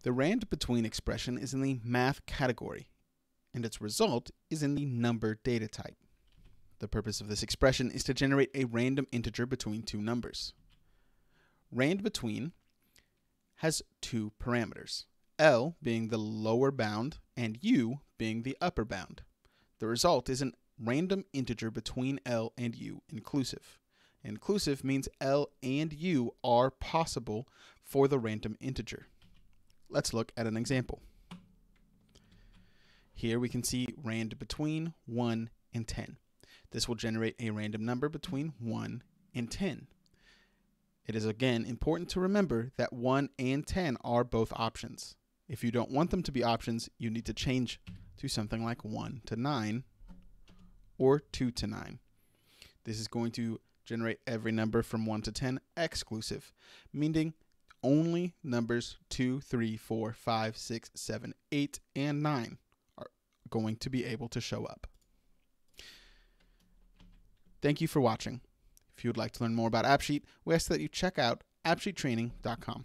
The RANDBETWEEN expression is in the math category, and its result is in the number data type. The purpose of this expression is to generate a random integer between two numbers. RANDBETWEEN has two parameters, L being the lower bound and U being the upper bound. The result is a random integer between L and U inclusive. Inclusive means L and U are possible for the random integer. Let's look at an example. Here we can see RANDBETWEEN 1 and 10. This will generate a random number between 1 and 10. It is again important to remember that 1 and 10 are both options. If you don't want them to be options, you need to change to something like 1 to 9 or 2 to 9. This is going to generate every number from 1 to 10 exclusive, meaning only numbers 2, 3, 4, 5, 6, 7, 8, and 9 are going to be able to show up. Thank you for watching. If you would like to learn more about AppSheet, we ask that you check out appsheettraining.com.